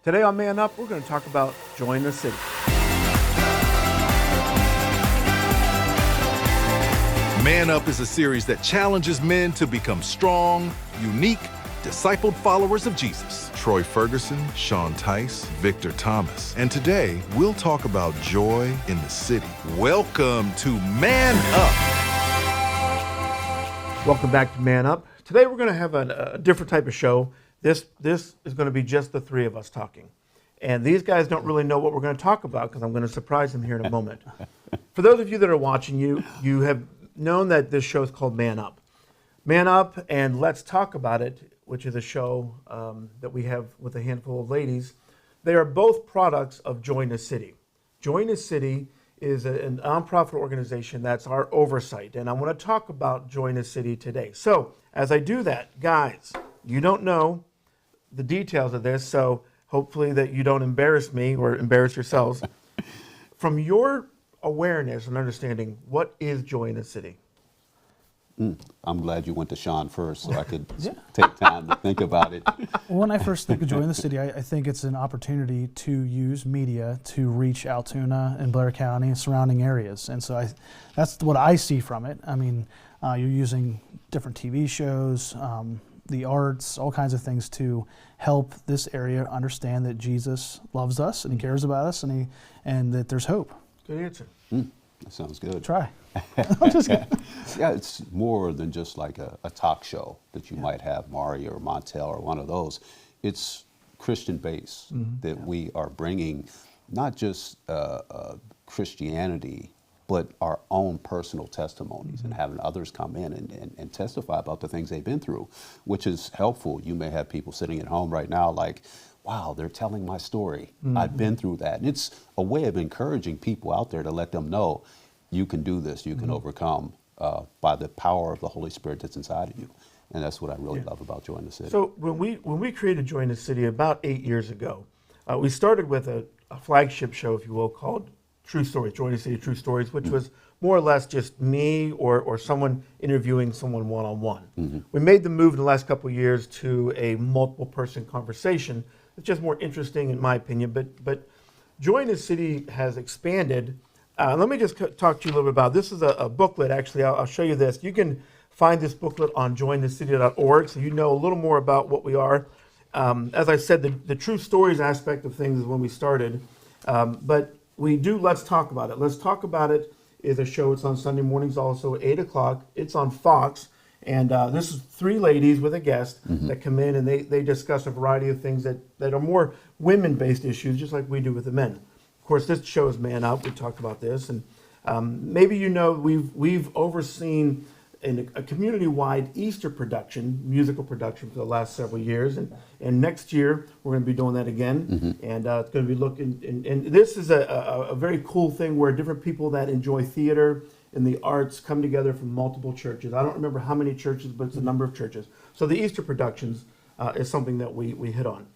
Today on Man Up, we're going to talk about Join the City. Man Up is a series that challenges men to become strong, unique, discipled followers of Jesus. Troy Ferguson, Sean Tice, Victor Thomas. And today, we'll talk about joy in the city. Welcome to Man Up. Welcome back to Man Up. Today we're going to have a different type of show. This is going to be just the three of us talking. And these guys don't really know what we're going to talk about because I'm going to surprise them here in a moment. For those of you that are watching, you have known that this show is called Man Up. Man Up and Let's Talk About It, which is a show that we have with a handful of ladies. They are both products of Join the City. Join the City is a nonprofit organization that's our oversight. And I want to talk about Join the City today. So as I do that, guys, you don't know the details of this, so hopefully that you don't embarrass me or embarrass yourselves. From your awareness and understanding, what is Join the City? I'm glad you went to Sean first so I could take time to think about it. When I first think of Join the City, I think it's an opportunity to use media to reach Altoona and Blair County and surrounding areas. And so that's what I see from it. I mean, you're using different TV shows, the arts, all kinds of things to help this area understand that Jesus loves us and he cares about us and that there's hope. Good answer. That sounds good. Try. I'm just kidding. Yeah, it's more than just like a talk show that you might have, Maury or Montel or one of those. It's Christian base that we are bringing, not just Christianity, but our own personal testimonies and having others come in and testify about the things they've been through, which is helpful. You may have people sitting at home right now like, wow, they're telling my story. I've been through that. And it's a way of encouraging people out there to let them know you can do this, you can overcome by the power of the Holy Spirit that's inside of you. And that's what I really love about Join the City. So when we created Join the City about 8 years ago, we started with a flagship show, if you will, called True Stories, Join the City True Stories, which was more or less just me or someone interviewing someone one-on-one. We made the move in the last couple of years to a multiple person conversation. It's just more interesting in my opinion, but Join the City has expanded. Let me just talk to you a little bit about this. Is a booklet, actually. I'll show you this. You can find this booklet on jointhecity.org, so you know a little more about what we are. As I said, the true stories aspect of things is when we started, but we do Let's Talk About It. Let's Talk About It is a show. It's on Sunday mornings also, 8 o'clock. It's on Fox, and this is three ladies with a guest that come in, and they discuss a variety of things that are more women-based issues, just like we do with the men. Of course, this show is Man Up. We talked about this, and maybe you know we've overseen a community-wide Easter production, musical production, for the last several years, and next year we're going to be doing that again, and it's going to be looking. And this is a very cool thing where different people that enjoy theater and the arts come together from multiple churches. I don't remember how many churches, but it's a number of churches. So the Easter productions is something that we hit on.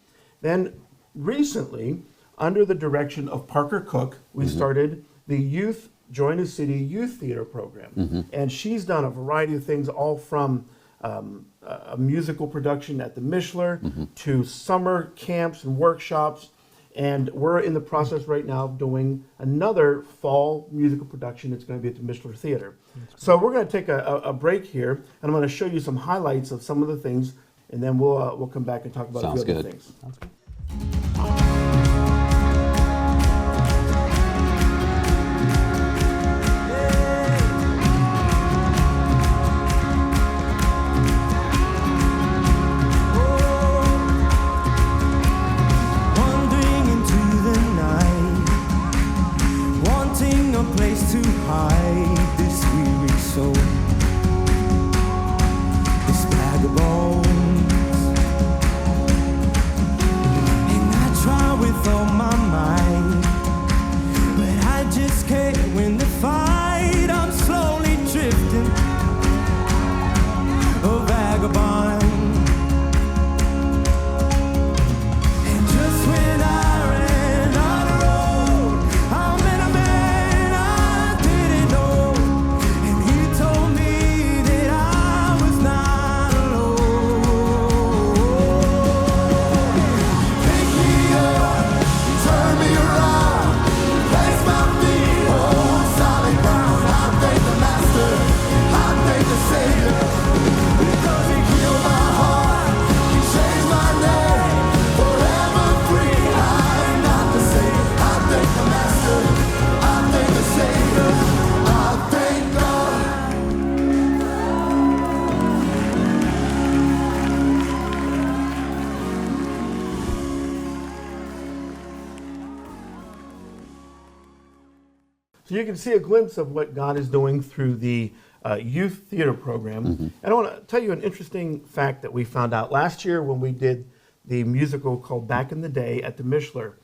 Then recently, under the direction of Parker Cook, we started the Join the City Youth Theater program. And she's done a variety of things, all from a musical production at the Mishler to summer camps and workshops. And we're in the process right now of doing another fall musical production that's going to be at the Mishler Theater. So we're going to take a break here, and I'm going to show you some highlights of some of the things, and then we'll come back and talk about a few other things. Sounds good. So you can see a glimpse of what God is doing through the youth theater program. And I want to tell you an interesting fact that we found out last year when we did the musical called Back in the Day at the Mishler.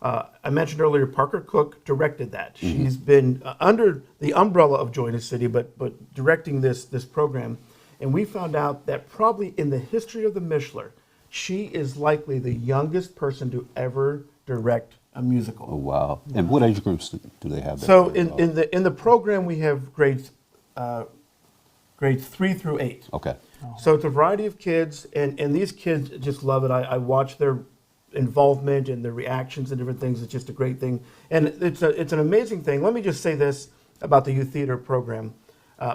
I mentioned earlier, Parker Cook directed that. She's been under the umbrella of Join the City, but directing this program. And we found out that probably in the history of the Mishler, she is likely the youngest person to ever direct a musical. Oh, wow. And what age groups do they have there? So in the program, we have grades 3 through 8. Okay. So it's a variety of kids, and these kids just love it. I watch their involvement and their reactions and different things. It's just a great thing, and it's an amazing thing. Let me just say this about the youth theater program.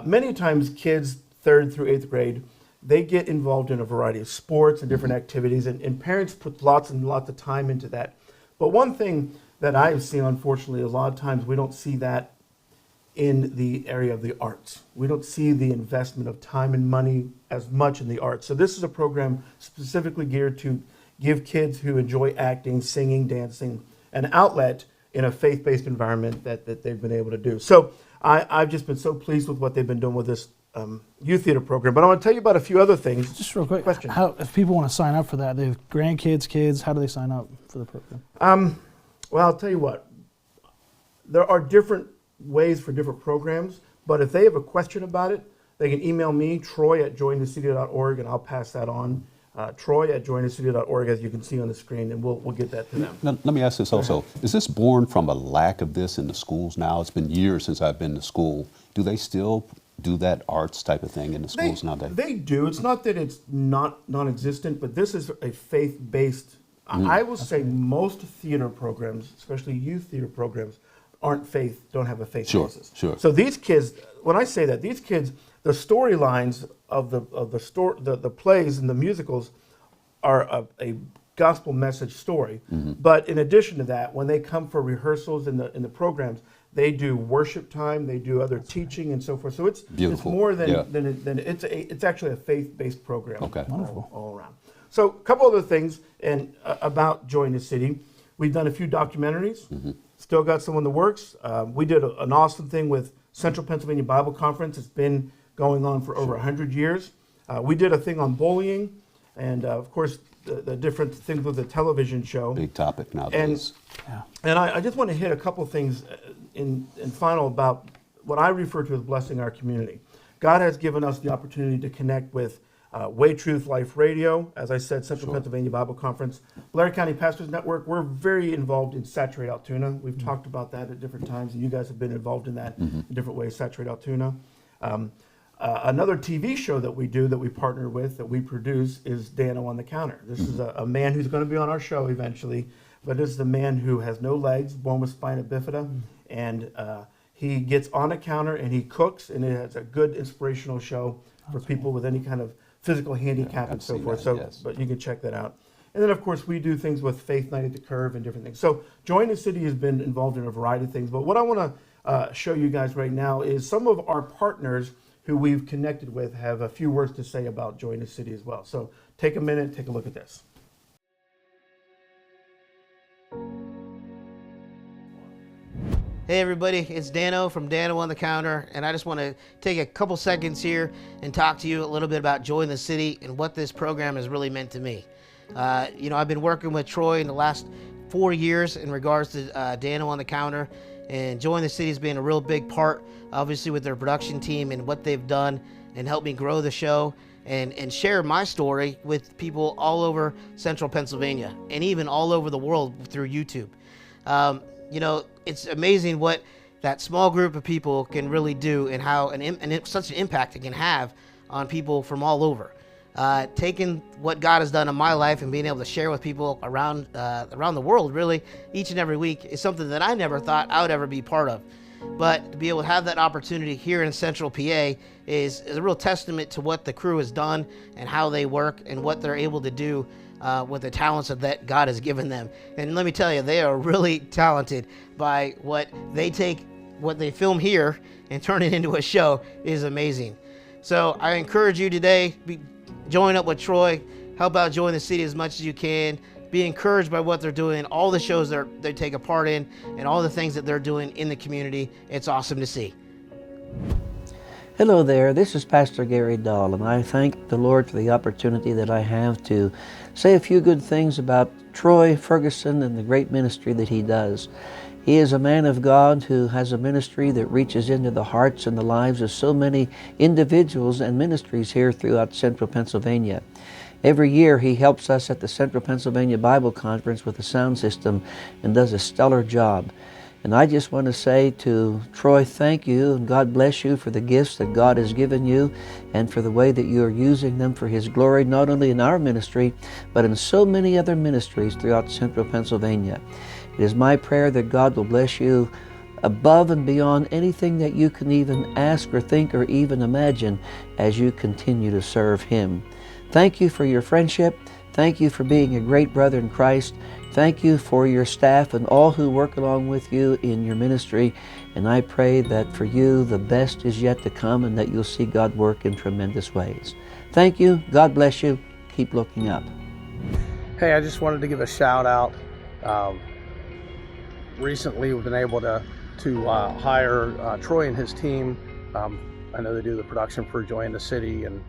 Many times, kids 3rd through 8th grade, they get involved in a variety of sports and different activities, and parents put lots and lots of time into that. But one thing that I've seen, unfortunately, a lot of times we don't see that in the area of the arts. We don't see the investment of time and money as much in the arts. So this is a program specifically geared to give kids who enjoy acting, singing, dancing, an outlet in a faith-based environment that they've been able to do. So I've just been so pleased with what they've been doing with this youth theater program. But I want to tell you about a few other things. Just real quick, Question. how, if people want to sign up for that, they have grandkids, kids, how do they sign up for the program? Well, I'll tell you what. There are different ways for different programs, but if they have a question about it, they can email me, troy@jointhecity.org, and I'll pass that on. Troy@jointhecity.org, as you can see on the screen, and we'll get that to them. Now, let me ask this also. Is this born from a lack of this in the schools now? It's been years since I've been to school. Do they still do that arts type of thing in the schools nowadays? They do. It's not that it's not non-existent, but this is a faith-based. I will say most theater programs, especially youth theater programs, don't have a faith basis. Sure. So these kids, when I say that, these kids, the storylines of the plays and the musicals are a gospel message story. But in addition to that, when they come for rehearsals in the programs, they do worship time, they do other teaching and so forth. So it's Beautiful. it's more than Yeah. it's actually a faith-based program. Okay. Wonderful. All around. So a couple other things and about Join the City. We've done a few documentaries. Still got some in the works. We did an awesome thing with Central Pennsylvania Bible Conference. It's been going on for over 100 years. We did a thing on bullying, and of course the different things with the television show. Big topic nowadays. And I just want to hit a couple things in final about what I refer to as blessing our community. God has given us the opportunity to connect with Way Truth Life Radio, as I said, Central Pennsylvania Bible Conference, Blair County Pastors Network. We're very involved in Saturate Altoona. We've talked about that at different times, and you guys have been involved in that in different ways, Saturate Altoona. Another TV show that we do, that we partner with, that we produce, is Dano on the Counter. This is a man who's going to be on our show eventually, but this is a man who has no legs, born with spina bifida, and he gets on a counter and he cooks, and it has a good inspirational show for people with any kind of physical handicap and so forth. But you can check that out. And then, of course, we do things with Faith Night at the Curve and different things. So Join the City has been involved in a variety of things. But what I want to show you guys right now is some of our partners who we've connected with have a few words to say about Join the City as well. So take a minute, take a look at this. Hey everybody, it's Dano from Dano on the Counter, and I just want to take a couple seconds here and talk to you a little bit about Join the City and what this program has really meant to me. I've been working with Troy in the last 4 years in regards to Dano on the Counter, and Join the City has been a real big part, obviously, with their production team and what they've done and helped me grow the show and share my story with people all over Central Pennsylvania and even all over the world through YouTube. It's amazing what that small group of people can really do and how such an impact it can have on people from all over. Taking what God has done in my life and being able to share with people around the world, really, each and every week is something that I never thought I would ever be part of. But to be able to have that opportunity here in Central PA is a real testament to what the crew has done and how they work and what they're able to do with the talents that God has given them. And let me tell you, they are really talented by what they what they film here and turn it into a show is amazing. So I encourage you today, join up with Troy, help out Join the City as much as you can. be encouraged by what they're doing, all the shows they take a part in, and all the things that they're doing in the community. It's awesome to see. Hello there, this is Pastor Gary Dahl, and I thank the Lord for the opportunity that I have to say a few good things about Troy Ferguson and the great ministry that he does. He is a man of God who has a ministry that reaches into the hearts and the lives of so many individuals and ministries here throughout Central Pennsylvania. Every year he helps us at the Central Pennsylvania Bible Conference with the sound system and does a stellar job. And I just want to say to Troy, thank you, and God bless you for the gifts that God has given you and for the way that you are using them for His glory, not only in our ministry, but in so many other ministries throughout Central Pennsylvania. It is my prayer that God will bless you above and beyond anything that you can even ask or think or even imagine as you continue to serve Him. Thank you for your friendship. Thank you for being a great brother in Christ. Thank you for your staff and all who work along with you in your ministry. And I pray that for you the best is yet to come and that you'll see God work in tremendous ways. Thank you. God bless you. Keep looking up. Hey, I just wanted to give a shout out. Recently we've been able to hire Troy and his team. I know they do the production for Joy in the City and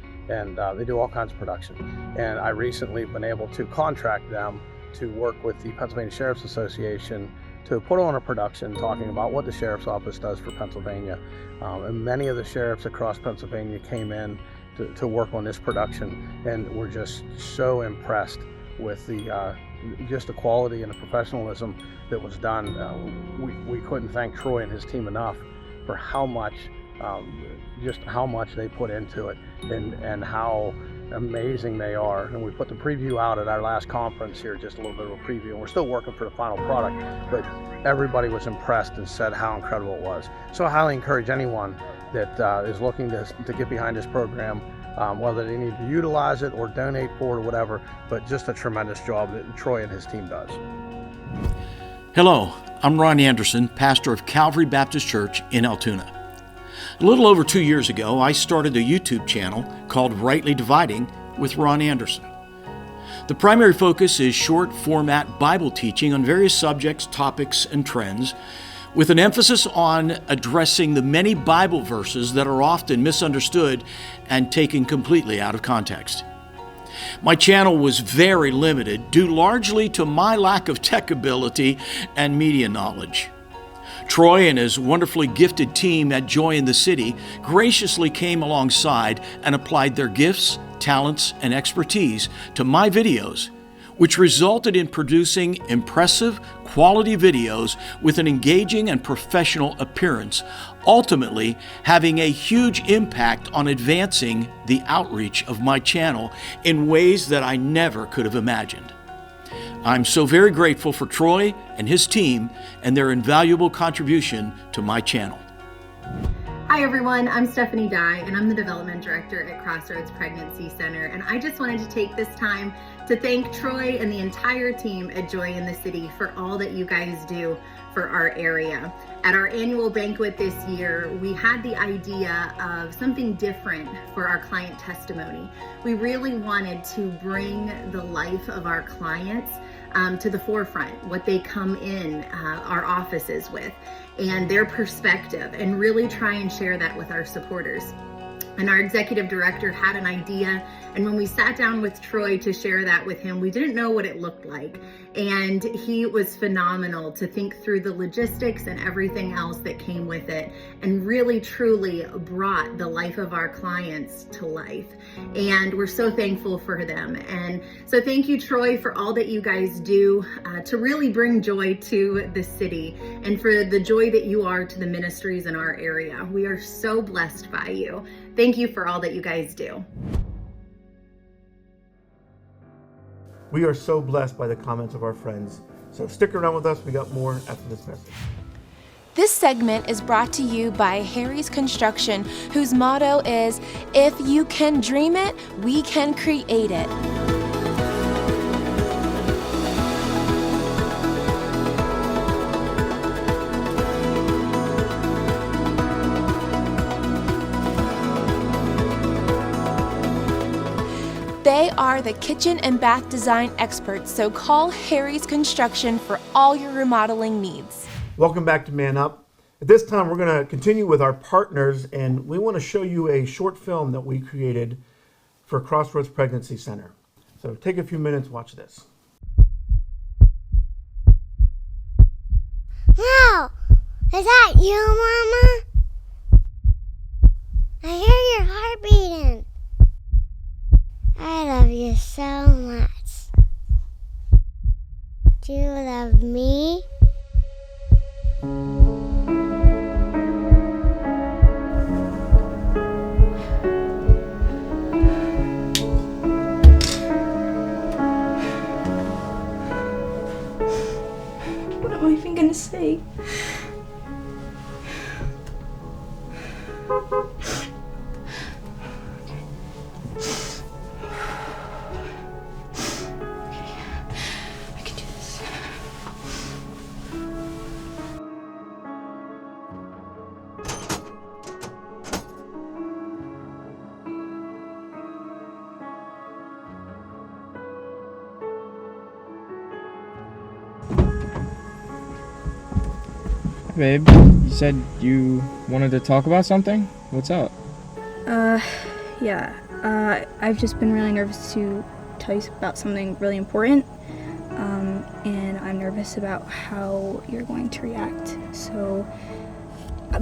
they do all kinds of production. And I recently been able to contract them to work with the Pennsylvania Sheriff's Association to put on a production talking about what the Sheriff's Office does for Pennsylvania. And many of the sheriffs across Pennsylvania came in to work on this production, and we're just so impressed with just the quality and the professionalism that was done. We couldn't thank Troy and his team enough for how much they put into it and how amazing they are. And we put the preview out at our last conference here, just a little bit of a preview, and we're still working for the final product, but everybody was impressed and said how incredible it was. So I highly encourage anyone that is looking to get behind this program, whether they need to utilize it or donate for it or whatever, but just a tremendous job that Troy and his team does. Hello, I'm Ron Anderson, pastor of Calvary Baptist Church in Altoona. A little over 2 years ago, I started a YouTube channel called Rightly Dividing with Ron Anderson. The primary focus is short format Bible teaching on various subjects, topics, and trends, with an emphasis on addressing the many Bible verses that are often misunderstood and taken completely out of context. My channel was very limited due largely to my lack of tech ability and media knowledge. Troy and his wonderfully gifted team at Joy in the City graciously came alongside and applied their gifts, talents, and expertise to my videos, which resulted in producing impressive, quality videos with an engaging and professional appearance, ultimately having a huge impact on advancing the outreach of my channel in ways that I never could have imagined. I'm so very grateful for Troy and his team and their invaluable contribution to my channel. Hi everyone, I'm Stephanie Dye and I'm the Development Director at Crossroads Pregnancy Center, and I just wanted to take this time to thank Troy and the entire team at Joy in the City for all that you guys do for our area. At our annual banquet this year, we had the idea of something different for our client testimony. We really wanted to bring the life of our clients to the forefront, what they come in our offices with and their perspective, and really try and share that with our supporters. And our executive director had an idea, and when we sat down with Troy to share that with him, we didn't know what it looked like. And he was phenomenal to think through the logistics and everything else that came with it, and really truly brought the life of our clients to life. And we're so thankful for them. And so thank you, Troy, for all that you guys do to really bring joy to the city, and for the joy that you are to the ministries in our area. We are so blessed by you. Thank you for all that you guys do. We are so blessed by the comments of our friends. So stick around with us. We got more after this message. This segment is brought to you by Harry's Construction, whose motto is, "If you can dream it, we can create it." They are the kitchen and bath design experts, so call Harry's Construction for all your remodeling needs. Welcome back to Man Up. At this time, we're going to continue with our partners, and we want to show you a short film that we created for Crossroads Pregnancy Center. So take a few minutes, watch this. Wow, is that you, Mama? I hear your heart beating. I love you so much. Do you love me? What am I even gonna say? I can do this. Babe, you said you wanted to talk about something? What's up? Yeah. I've just been really nervous to tell you about something really important. And I'm nervous about how you're going to react. So,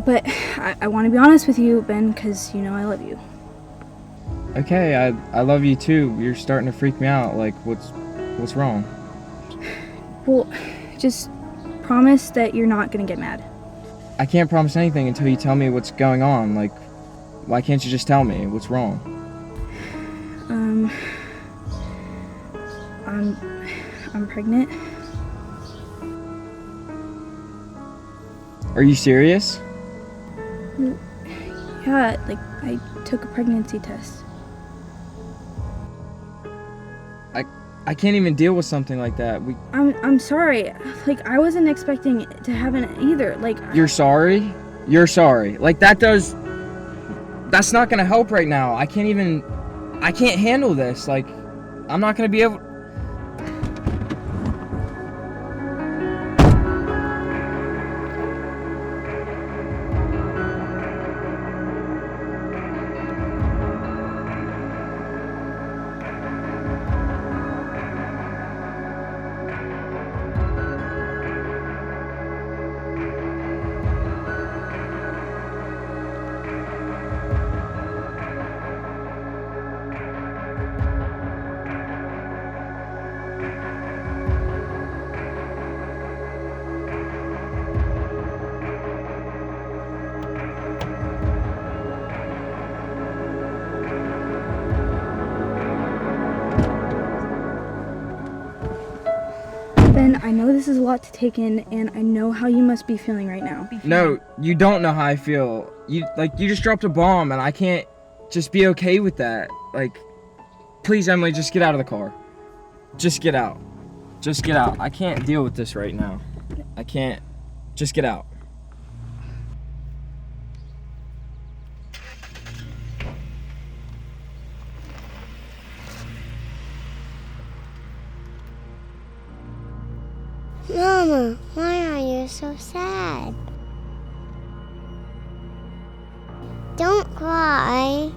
but I want to be honest with you, Ben, because you know I love you. Okay, I love you too. You're starting to freak me out. Like, what's wrong? Well, just promise that you're not going to get mad. I can't promise anything until you tell me what's going on. Like, why can't you just tell me what's wrong? I'm pregnant. Are you serious? Yeah, like I took a pregnancy test. I can't even deal with something like that. I'm sorry. Like I wasn't expecting to have an either. Like You're sorry? You're sorry. Like that's not gonna help right now. I can't handle this. Like, I'm not gonna be able. Ben, I know this is a lot to take in, and I know how you must be feeling right now. No, you don't know how I feel. You just dropped a bomb, and I can't just be okay with that. Like, please, Emily, just get out of the car. Just get out. Just get out. I can't deal with this right now. I can't. Just get out. Mama, why are you so sad? Don't cry.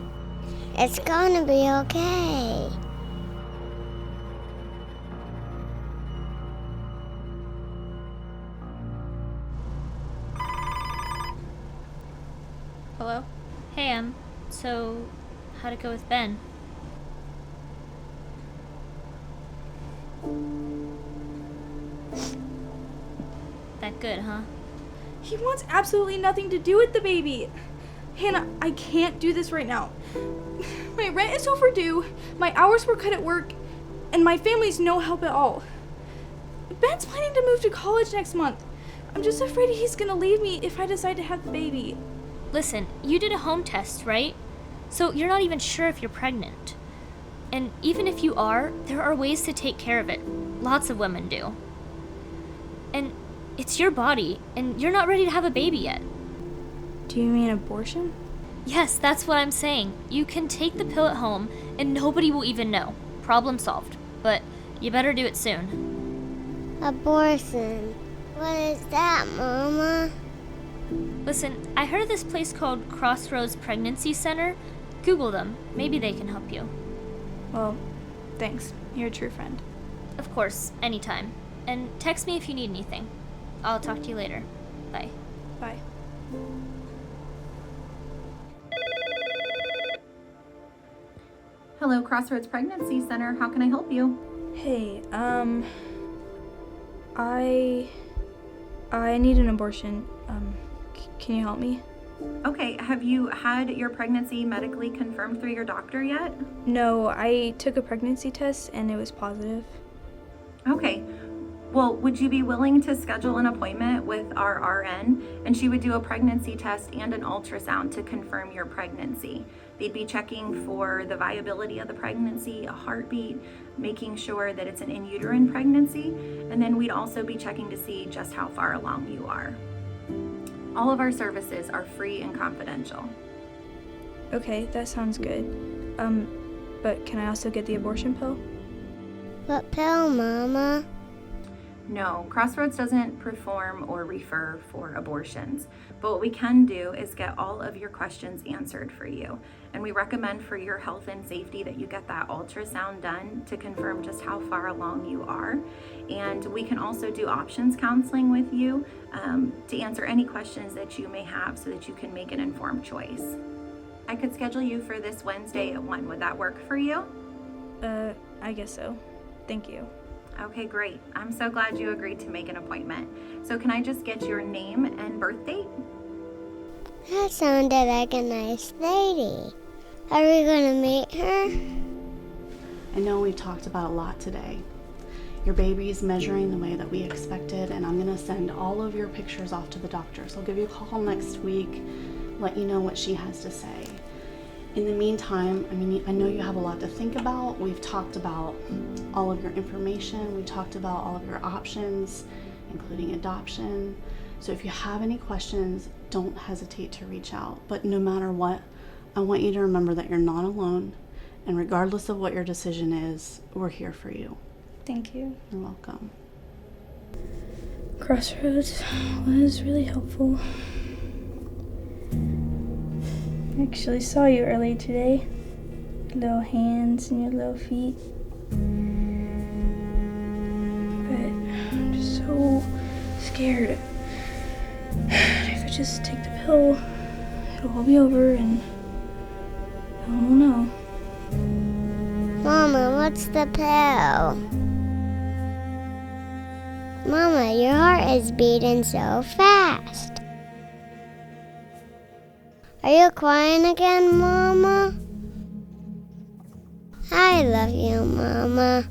It's gonna be okay. Hello? Hey, Em. So, how'd it go with Ben? That good, huh? He wants absolutely nothing to do with the baby. Hannah, I can't do this right now. My rent is overdue, my hours were cut at work, and my family's no help at all. Ben's planning to move to college next month. I'm just afraid he's gonna leave me if I decide to have the baby. Listen, you did a home test, right? So you're not even sure if you're pregnant. And even if you are, there are ways to take care of it. Lots of women do. And it's your body, and you're not ready to have a baby yet. Do you mean abortion? Yes, that's what I'm saying. You can take the pill at home, and nobody will even know. problem solved. But you better do it soon. Abortion. What is that, Mama? Listen, I heard of this place called Crossroads Pregnancy Center. Google them. Maybe they can help you. Well, thanks. You're a true friend. Of course, anytime. And text me if you need anything. I'll talk to you later. Bye. Bye. Hello, Crossroads Pregnancy Center. How can I help you? Hey, I need an abortion. Can you help me? Okay, have you had your pregnancy medically confirmed through your doctor yet? No, I took a pregnancy test and it was positive. Okay. Well, would you be willing to schedule an appointment with our RN? And she would do a pregnancy test and an ultrasound to confirm your pregnancy. They'd be checking for the viability of the pregnancy, a heartbeat, making sure that it's an in uterine pregnancy, and then we'd also be checking to see just how far along you are. All of our services are free and confidential. Okay, that sounds good. But can I also get the abortion pill? What pill, Mama? No, Crossroads doesn't perform or refer for abortions, but what we can do is get all of your questions answered for you. And we recommend for your health and safety that you get that ultrasound done to confirm just how far along you are. And we can also do options counseling with you to answer any questions that you may have so that you can make an informed choice. I could schedule you for this Wednesday at 1. Would that work for you? I guess so. Thank you. Okay, great. I'm so glad you agreed to make an appointment. So can I just get your name and birth date? That sounded like a nice lady. Are we gonna meet her? I know we've talked about a lot today. Your baby's measuring the way that we expected, and I'm gonna send all of your pictures off to the doctor. So I'll give you a call next week, let you know what she has to say. In the meantime, I know you have a lot to think about. We've talked about all of your information. We talked about all of your options, including adoption. So if you have any questions, don't hesitate to reach out. But no matter what, I want you to remember that you're not alone. And regardless of what your decision is, we're here for you. Thank you. You're welcome. Crossroads was really helpful. I actually saw you earlier today. Little hands and your little feet. But I'm just so scared. If I just take the pill, it'll all be over and I don't know. Mama, what's the pill? Mama, your heart is beating so fast. Are you crying again, Mama? I love you, Mama.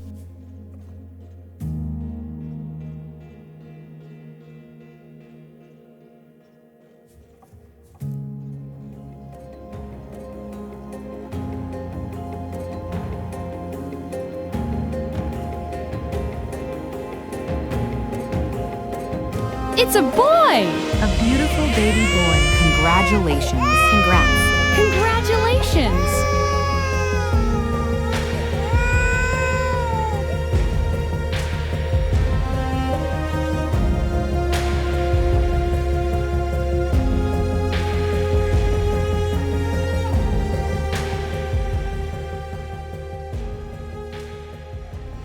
It's a boy! A beautiful baby boy. Congratulations. Congrats. Congratulations!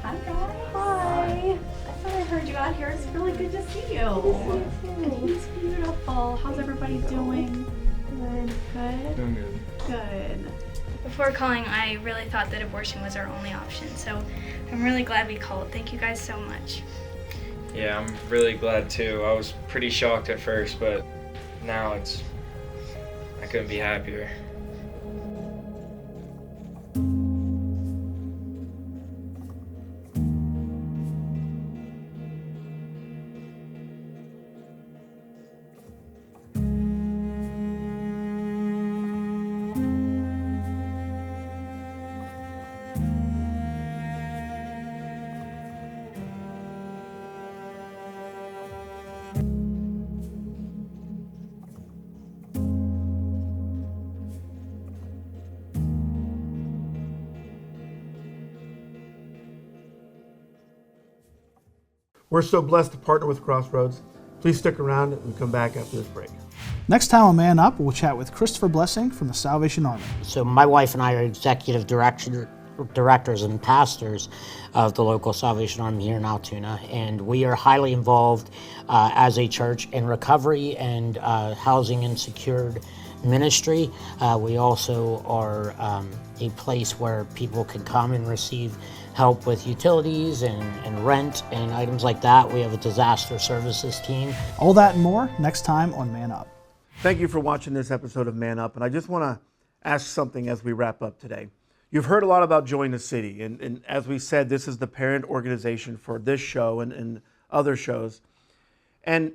Hi guys. Hi. I thought I heard you out here. It's really good to see you. And he's beautiful. How's everybody doing? Good. Good? Doing good. Good. Before calling, I really thought that abortion was our only option, so I'm really glad we called. Thank you guys so much. Yeah, I'm really glad too. I was pretty shocked at first, but now I couldn't be happier. We're so blessed to partner with Crossroads. Please stick around and come back after this break. Next time on Man Up, we'll chat with Christopher Blessing from the Salvation Army. So my wife and I are executive directors and pastors of the local Salvation Army here in Altoona, and we are highly involved as a church in recovery and housing and secured ministry. We also are a place where people can come and receive help with utilities and rent and items like that. We have a disaster services team. All that and more next time on Man Up. Thank you for watching this episode of Man Up, and I just want to ask something as we wrap up today. You've heard a lot about Join the City, and as we said, this is the parent organization for this show and other shows. And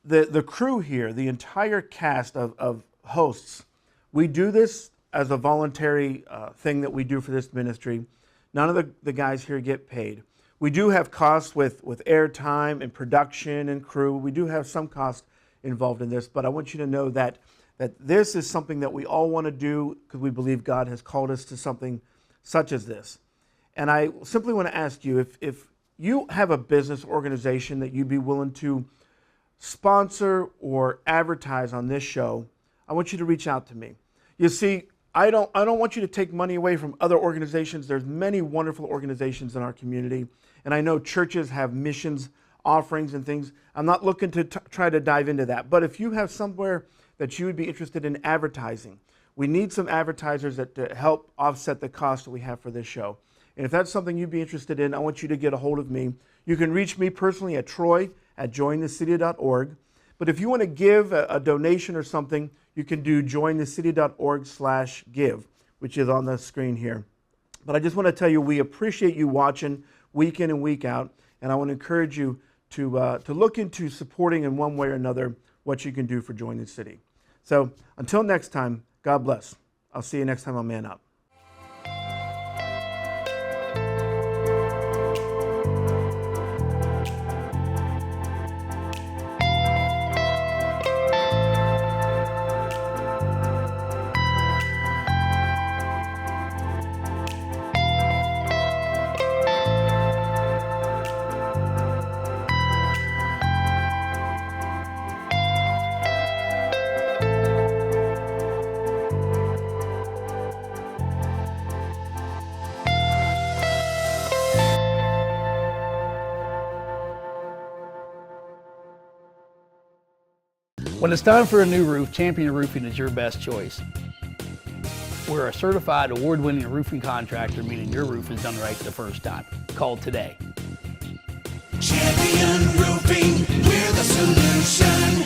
the crew here, the entire cast of hosts, we do this as a voluntary thing that we do for this ministry. None of the guys here get paid. We do have costs with airtime and production and crew. We do have some costs involved in this, but I want you to know that this is something that we all want to do because we believe God has called us to something such as this. And I simply want to ask you, if you have a business organization that you'd be willing to sponsor or advertise on this show, I want you to reach out to me. You see, I don't want you to take money away from other organizations. There's many wonderful organizations in our community, and I know churches have missions offerings and things. I'm not looking to try to dive into that, but if you have somewhere that you would be interested in advertising, we need some advertisers to help offset the cost that we have for this show. And if that's something you'd be interested in, I want you to get a hold of me. You can reach me personally at troy@jointhecity.org. But if you want to give a donation or something, you can do jointhecity.org/give, which is on the screen here. But I just want to tell you, we appreciate you watching week in and week out, and I want to encourage you to look into supporting in one way or another what you can do for Join the City. So until next time, God bless. I'll see you next time on Man Up. When it's time for a new roof, Champion Roofing is your best choice. We're a certified award-winning roofing contractor, meaning your roof is done right the first time. Call today. Champion Roofing, we're the solution.